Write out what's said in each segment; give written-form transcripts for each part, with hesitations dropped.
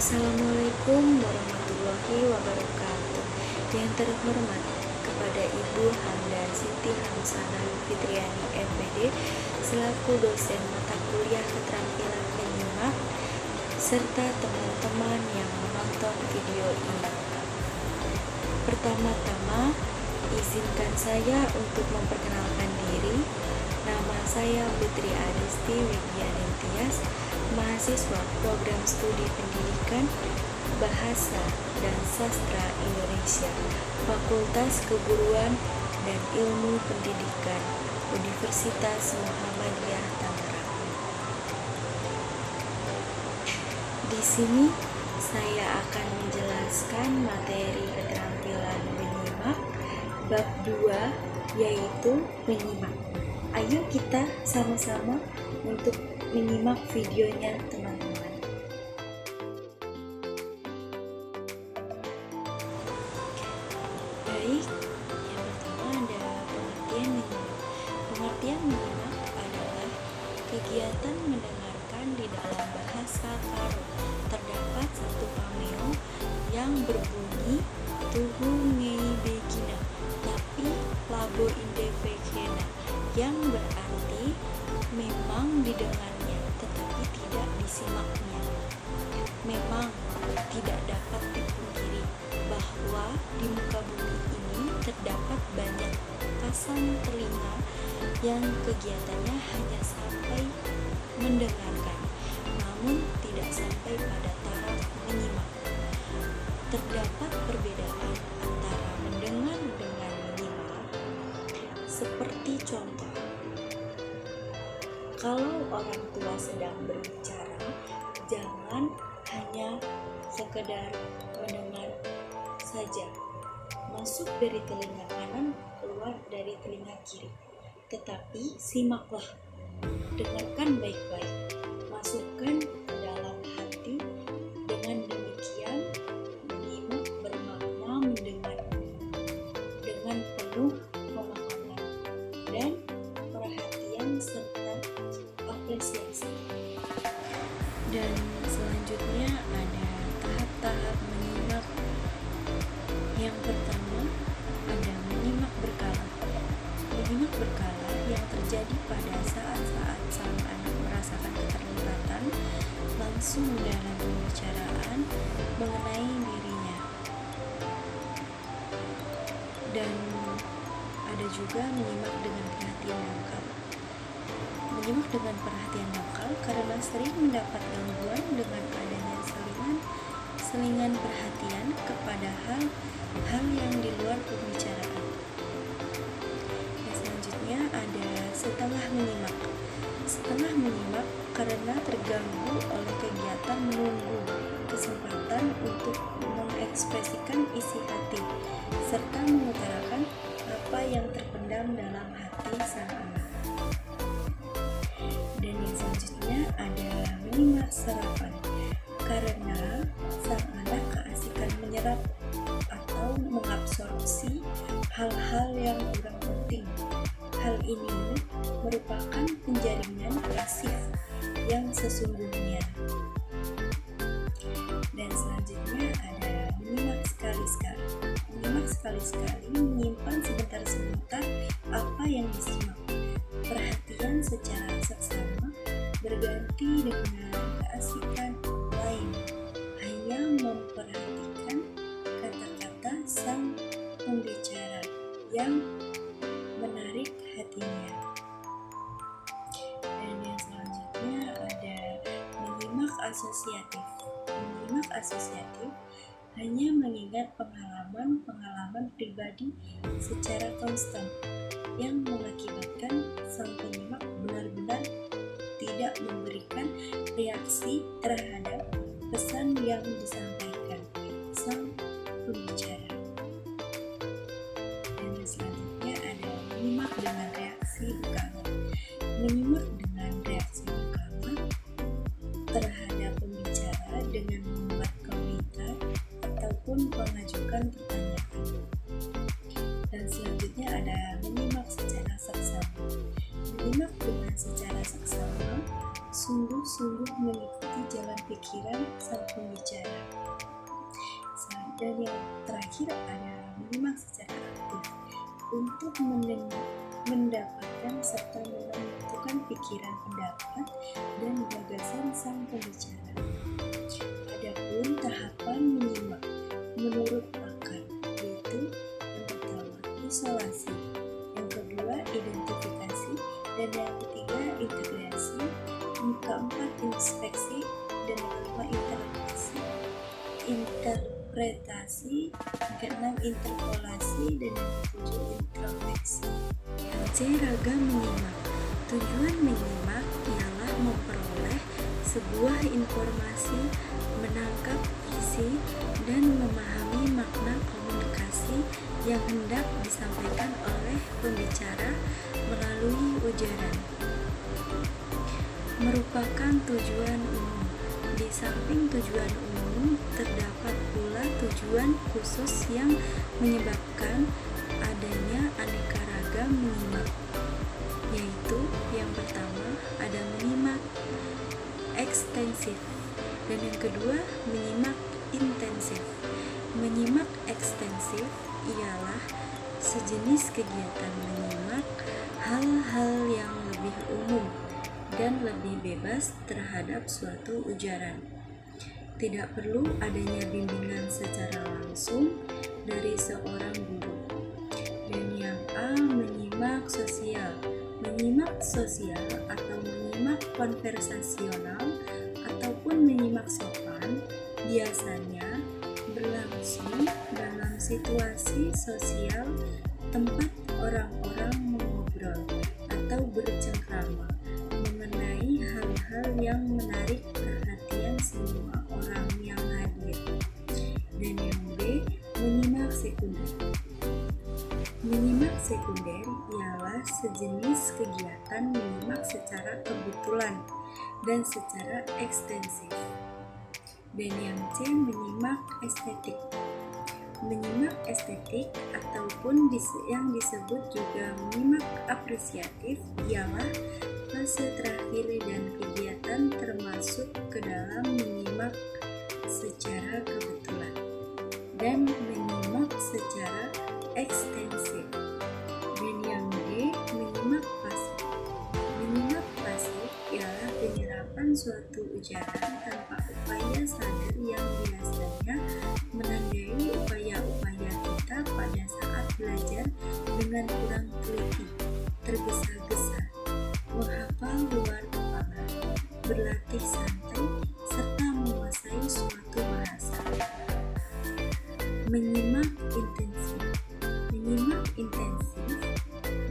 Assalamualaikum warahmatullahi wabarakatuh. Yang terhormat kepada Ibu Hamdan Siti Hamsanah Fitriani MPD selaku dosen mata kuliah keterampilan menyimak serta teman-teman yang menonton video ini. Pertama-tama, izinkan saya untuk memperkenalkan diri. Nama saya Putri Adisti Widianing Tias, mahasiswa program studi pendidikan Bahasa dan Sastra Indonesia, Fakultas Keguruan dan Ilmu Pendidikan, Universitas Muhammadiyah Tangerang. Di sini saya akan menjelaskan materi keterampilan menyimak bab 2, yaitu menyimak. Ayo kita sama-sama untuk menyimak videonya, teman-teman. Baik, yang pertama ada pengertian menyimak. Pengertian menyimak adalah kegiatan mendengarkan di dalam bahasa Karo. Terdapat satu pameo yang berbunyi tuhu ngei bekina, tapi labo inde vekena, yang berarti memang didengarnya tetapi tidak disimaknya. Memang tidak dapat dipungkiri bahwa di muka bumi ini terdapat banyak pasang telinga yang kegiatannya hanya sampai mendengarkan, namun tidak sampai pada taraf menyimak. Terdapat perbedaan antara mendengar dengan menyimak, seperti contoh, kalau orang tua sedang berbicara, jangan hanya sekedar mendengar saja, masuk dari telinga kanan, keluar dari telinga kiri, tetapi simaklah, dengarkan baik-baik, masukkan ke dalam hati. Dengan demikian, menyimak bermakna mendengar dengan penuh pemahaman dan perhatian serta apresiasi. Dan selanjutnya ada tahap-tahap menyimak. Yang pertama ada menyimak berkala. Menyimak berkala yang terjadi pada saat-saat sang anak merasakan keterlibatan langsung dalam pembicaraan mengenai dirinya. Dan ada juga menyimak dengan perhatian dangkal. Menyimak dengan perhatian dangkal karena sering mendapat gangguan dengan adanya selingan perhatian kepada hal yang di luar pembicaraan. Yang selanjutnya ada setengah menyimak. Setengah menyimak karena terganggu oleh kegiatan menunggu kesempatan untuk mengekspresikan isi hati serta mengutarakan apa yang terpendam dalam hati sang anak. Dan yang selanjutnya ada menyimak serapan, karena sang anak keasikan menyerap atau mengabsorpsi hal-hal yang kurang penting. Hal ini merupakan penjaringan pasif yang sesungguhnya. Dan selanjutnya ada menyimak sekali-sekali. Menyimak sekali-sekali menyimpan sebentar-sebentar apa yang disimak. Perhatian secara seksama berganti dengan keasikan lain, hanya memperhatikan kata-kata sang pembicara yang menarik hatinya. Dan yang selanjutnya ada menyimak asosiatif. Menyimak asosiatif hanya mengingat pengalaman pribadi secara konstan yang mengakibatkan sang penyimak benar-benar tidak memberikan reaksi terhadap pesan yang disampaikan sang pembicara. Dan yang selanjutnya ada menyimak dengan reaksi bekala. Menyimak dengan reaksi bekala terhadap pembicara dengan membuat komentar ataupun mengajukan pertanyaan. Dan selanjutnya ada menyimak secara seksama. Menyimak dengan secara seksama sungguh-sungguh mengikuti jalan pikiran sang pembicara. Dan yang terakhir ada menyimak secara aktif untuk mendapatkan serta menentukan pikiran, pendapat, dan gagasan sang pembicara. Adapun tahapan menyimak menurut pakar, yaitu yang pertama isolasi, yang kedua identifikasi, dan yang ketiga integrasi, yang keempat inspeksi, dan yang kelima interpretasi, yang keenam interpolasi, dan yang ketujuh introspeksi. Yang C, ragam menyimak. Tujuan menyimak ialah memperoleh sebuah informasi, menangkap isi, dan memahami makna komunikasi yang hendak disampaikan oleh pembicara melalui ujaran. Merupakan tujuan umum. Di samping tujuan umum, terdapat pula tujuan khusus yang menyebabkan adanya aneka ragam menyimak, yaitu yang pertama ada menyimak ekstensif, dan yang kedua menyimak intensif. Menyimak ekstensif ialah sejenis kegiatan menyimak hal-hal yang lebih umum dan lebih bebas terhadap suatu ujaran. Tidak perlu adanya bimbingan secara langsung dari seorang guru. Dan yang A, menyimak sosial. Menyimak sosial atau menyimak konversasional ataupun menyimak sopan biasanya berlangsung dalam situasi sosial tempat orang-orang mengobrol atau bercengkrama mengenai hal-hal yang menarik perhatian semua orang yang hadir. Dan yang B, menyimak sekunder. Menyimak sekunder ialah sejenis kegiatan menyimak secara kebetulan dan secara ekstensif. Dan yang C, menyimak estetik. Menyimak estetik ataupun yang disebut juga menyimak apresiatif ialah fase terakhir dan kegiatan termasuk ke dalam menyimak secara kebetulan dan menyimak secara ekstensif. Dan yang D, menyimak pasif. Menyimak pasif ialah penyerapan suatu ujaran tanpa upaya sadar yang biasanya menandai upaya-upaya kita pada saat belajar dengan kurang teliti, tergesa-gesa, menghafal luar kepala, berlatih santai, serta menguasai suatu bahasa. Menyimak intensif. Menyimak intensif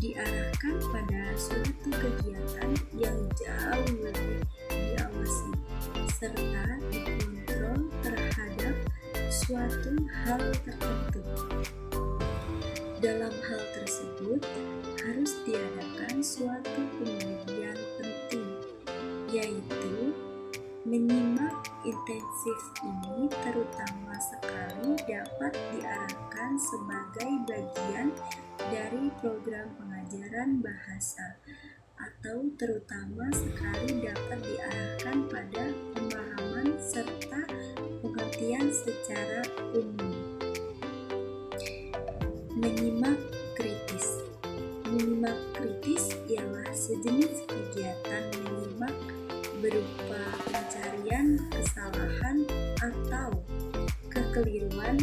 diarahkan pada suatu kegiatan yang jauh lebih diawasi serta dikontrol terhadap suatu hal tertentu. Dalam hal tersebut harus diadakan suatu pembagian penting, yaitu menyimak intensif ini terutama sekali dapat diarahkan sebagai bagian dari program pengajaran bahasa atau terutama sekali dapat diarahkan pada pemahaman serta pengertian secara umum. Menyimak kritis. Menyimak kritis ialah sejenis kegiatan menyimak berupa pencarian kesalahan atau kekeliruan,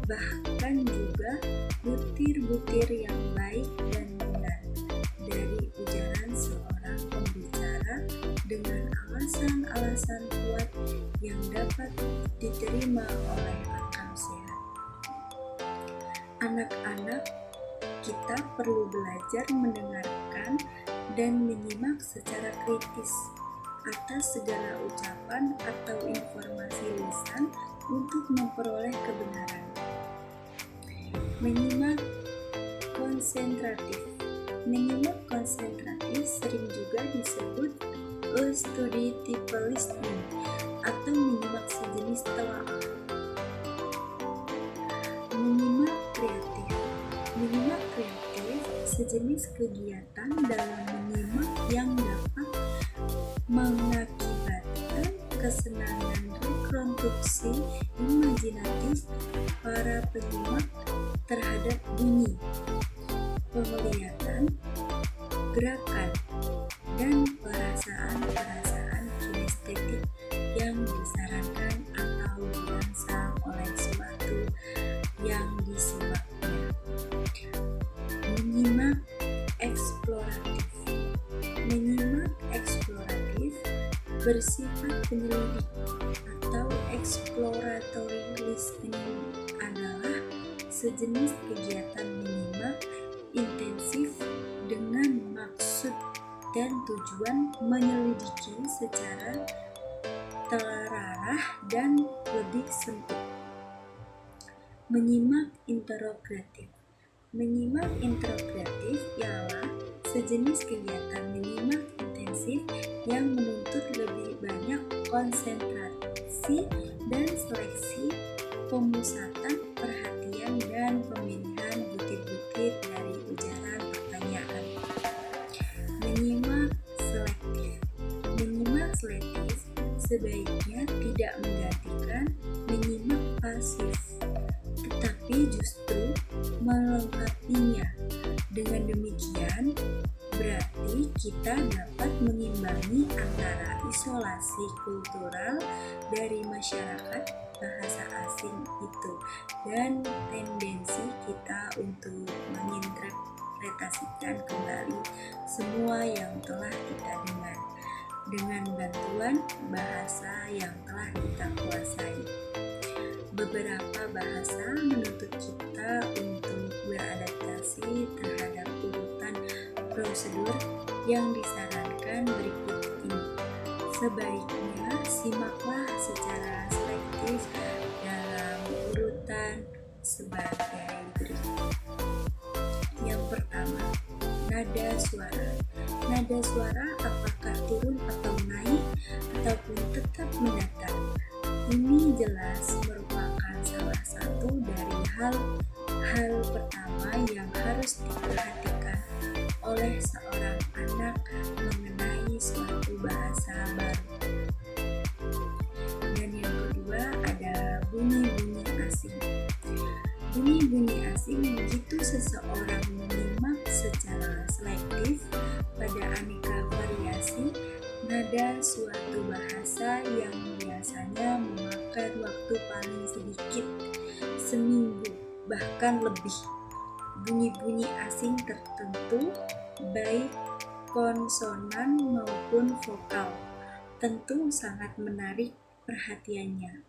bahkan juga butir-butir yang baik dan benar dari ujaran seorang pembicara dengan alasan-alasan kuat yang dapat diterima oleh akal sehat. Anak-anak, kita perlu belajar mendengarkan dan menyimak secara kritis atas segala ucapan atau informasi lisan untuk memperoleh kebenaran. Menyimak konsentratif. Menyimak konsentratif sering juga disebut studi type listening atau menyimak sejenis telaah. Menyimak kreatif. Menyimak kreatif sejenis kegiatan dalam menyimak yang dapat mengakibatkan kesenangan konstruksi imajinatif para penyimak terhadap bunyi, penglihatan, gerakan, dan perasaan-perasaan kinestetik yang disarankan atau dirangsang oleh suatu yang disimaknya. Menyimak eksploratif. Menyimak eksploratif bersifat penyelidik atau exploratory listening adalah sejenis kegiatan menyimak intensif dengan maksud dan tujuan menyelidiki secara telarah dan lebih sempit. Menyimak interogatif. Menyimak interogatif ialah sejenis kegiatan menyimak intensif yang menuntut lebih banyak konsentrasi dan seleksi, pemusatan perhatian dan pemilihan butir-butir dari ujaran pertanyaan. Menyimak selektif. Menyimak selektif sebaiknya tidak menggantikan menyimak pasif, tetapi justru melengkapinya. Dengan demikian, berarti kita dapat mengimbangi antara isolasi kultural dari masyarakat bahasa asing itu dan tendensi kita untuk menginterpretasikan kembali semua yang telah kita dengar dengan bantuan bahasa yang telah kita kuasai. Beberapa bahasa menuntut kita untuk beradaptasi terhadap urutan prosedur yang disarankan berikut ini. Sebaiknya simaklah secara selektif dalam urutan sebagai berikut. Yang pertama, nada suara. Nada suara apakah turun atau naik ataupun tetap mendatar? Ini jelas merupakan salah satu dari hal pertama yang harus diperhatikan oleh seorang anak mengenai suatu bahasa baru. Dan yang kedua ada bunyi-bunyi asing. Bunyi-bunyi asing begitu seseorang menyimak secara selektif pada aneka variasi nada suatu bahasa yang biasanya memakan waktu paling sedikit, seminggu bahkan lebih. Bunyi-bunyi asing tertentu, baik konsonan maupun vokal, tentu sangat menarik perhatiannya.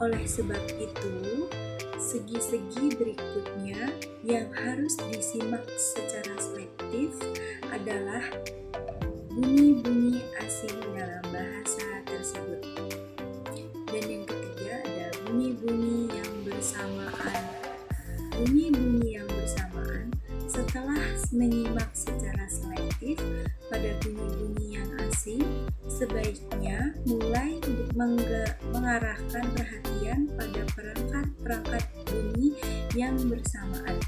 Oleh sebab itu, segi-segi berikutnya yang harus disimak secara selektif adalah bunyi-bunyi asing dalam bahasa tersebut. Dan yang ketiga ada bunyi-bunyi yang bersamaan. Bunyi-bunyi yang bersamaan setelah menyimak secara selektif pada bunyi-bunyi yang asing, sebaiknya mulai mengarahkan perhatian pada perangkat-perangkat bunyi yang bersamaan.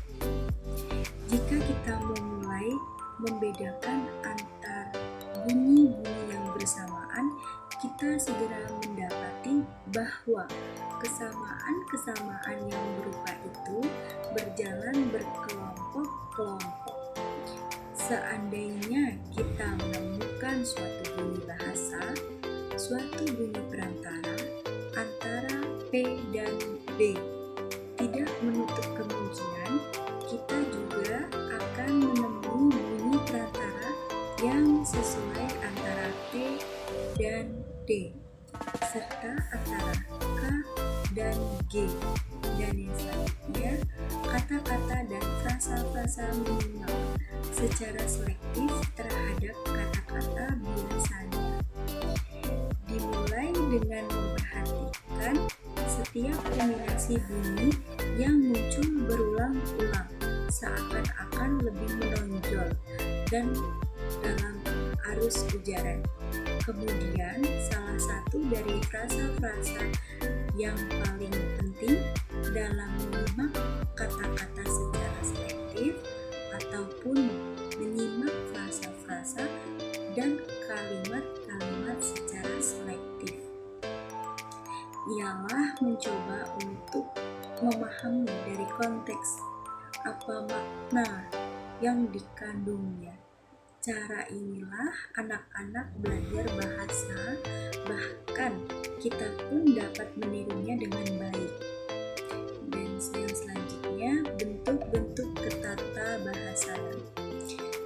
Jika kita memulai membedakan antar bunyi-bunyi yang bersamaan, kita segera mendapati bahwa kesamaan-kesamaan yang berupa itu berjalan berkelompok-kelompok. Seandainya kita menemukan suatu bunyi bahasa, suatu bunyi perantara antara P dan B, tidak menutup kemungkinan kita juga akan menemui bunyi perantara yang sesuai antara P dan D, serta antara K dan G. Dan yang selanjutnya, kata-kata dan frasa-frasa menyimak secara selektif terhadap kata-kata biasanya. Dimulai dengan memperhatikan setiap kombinasi bunyi yang muncul berulang-ulang, seakan-akan lebih menonjol dan dalam arus ujaran. Kemudian, salah satu dari frasa-frasa yang paling penting dalam menyimak kata-kata secara selektif ataupun menyimak frasa-frasa dan kalimat-kalimat secara selektif malah mencoba untuk memahami dari konteks apa makna yang dikandungnya. Cara inilah anak-anak belajar bahasa, bahkan kita pun dapat menirunya dengan baik. Dan yang selanjutnya, bentuk-bentuk ketata bahasaan.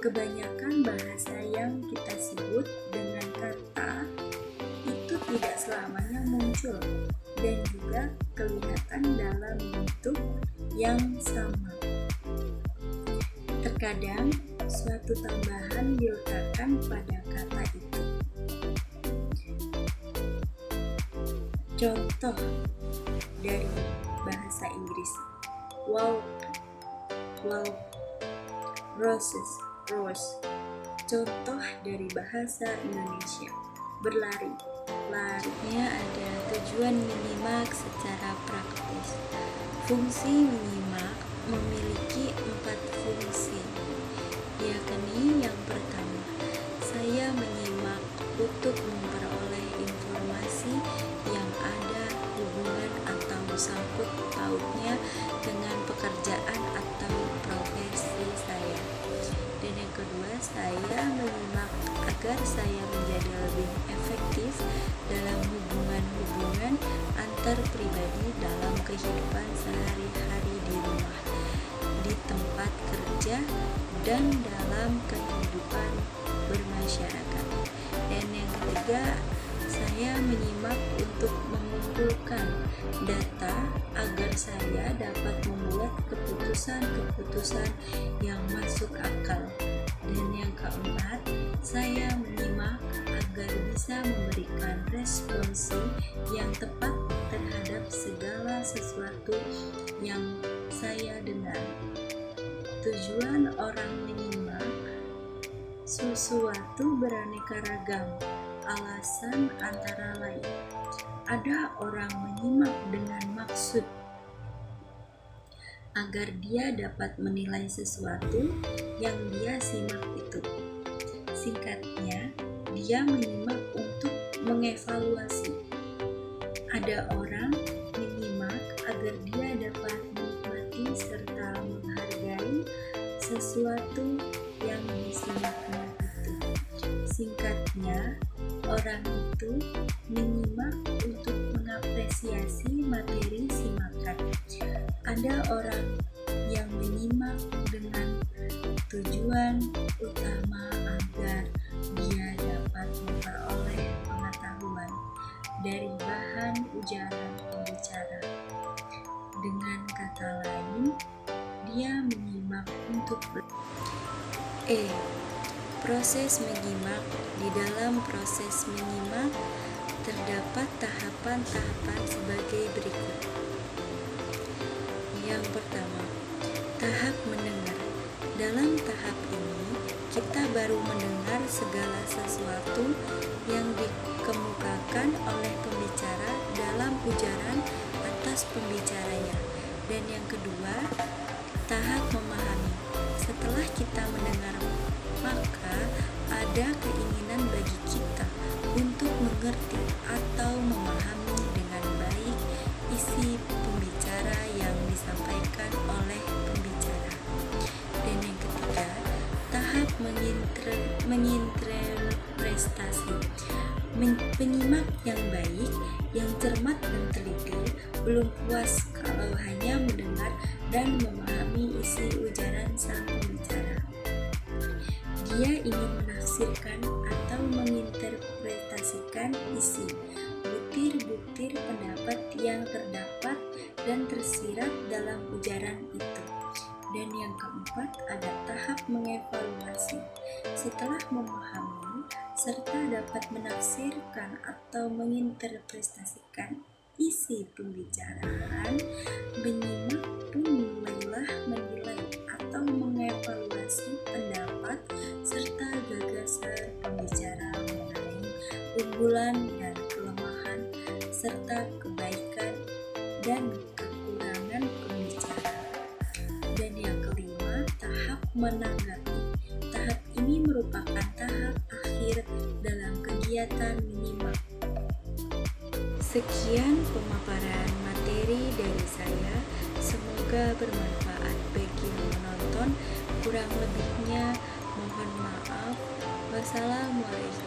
Kebanyakan bahasa yang kita sebut dengan kata itu tidak selamanya muncul dan juga kelihatan dalam bentuk yang sama. Terkadang suatu tambahan diletakkan pada kata itu. Contoh dari bahasa Inggris: walk, roses, rose. Contoh dari bahasa Indonesia: berlari, lari. Ada tujuan menyimak secara praktis. Fungsi menyimak memiliki 4 fungsi, yakni yang pertama, saya menyimak untuk memperoleh informasi yang ada hubungan atau sangkut pautnya dengan pekerjaan atau profesi saya. Dan yang kedua, saya menyimak agar saya menjadi lebih efektif dalam hubungan-hubungan antar pribadi dalam kehidupan sehari-hari di rumah, di tempat kerja, dan dalam kehidupan bermasyarakat. Dan yang ketiga, saya menyimak untuk mengumpulkan data agar saya dapat membuat keputusan-keputusan yang masuk akal. Dan yang keempat, saya menyimak agar bisa memberikan responsi yang tepat terhadap segala sesuatu yang saya dengar. Tujuan orang menyimak sesuatu beraneka ragam. Alasan antara lain, ada orang menyimak dengan maksud agar dia dapat menilai sesuatu yang dia simak itu. Singkatnya, dia menyimak untuk mengevaluasi. Ada orang menyimak agar dia dapat menikmati serta menghargai sesuatu yang disimaknya itu. Singkatnya, orang itu menyimak untuk mengapresiasi materi simakan. Ada orang yang menyimak dengan tujuan utama agar dia dapat memperoleh pengetahuan dari bahan ujaran pembicara. Dengan kata lain, dia menyimak untuk proses menyimak. Di dalam proses menyimak terdapat tahapan-tahapan sebagai berikut. Yang pertama, tahap mendengar. Dalam tahap ini, kita baru mendengar segala sesuatu yang dikemukakan oleh pembicara dalam ujaran atas pembicaranya. Dan yang kedua, tahap memahami. Setelah kita mendengar, maka ada keinginan bagi kita untuk mengerti atau memahami dengan baik isi pembicara yang disampaikan oleh pembicara. Dan yang ketiga, tahap menginterpretasi. Penyimak yang baik, yang cermat dan teliti, belum puas kalau hanya mendengar dan memahami isi ujaran sang pembicara. Dia ingin menafsirkan atau menginterpretasikan isi, butir-butir pendapat yang terdapat dan tersirat dalam ujaran itu. Dan yang keempat, ada tahap mengevaluasi. Setelah memahami serta dapat menafsirkan atau menginterpretasikan isi pembicaraan, penyimak pun mulailah menilai atau mengevaluasi pendapat serta gagasan pembicara mengenai unggulan dan kelemahan serta kebaikan dan kekurangan pembicara. Dan yang kelima, tahap menanggapi. Tahap ini merupakan tahap akhir dalam kegiatan menyimak. Sekian pemaparan materi dari saya. Semoga bermanfaat bagi yang menonton. Kurang lebihnya mohon maaf. Wassalamualaikum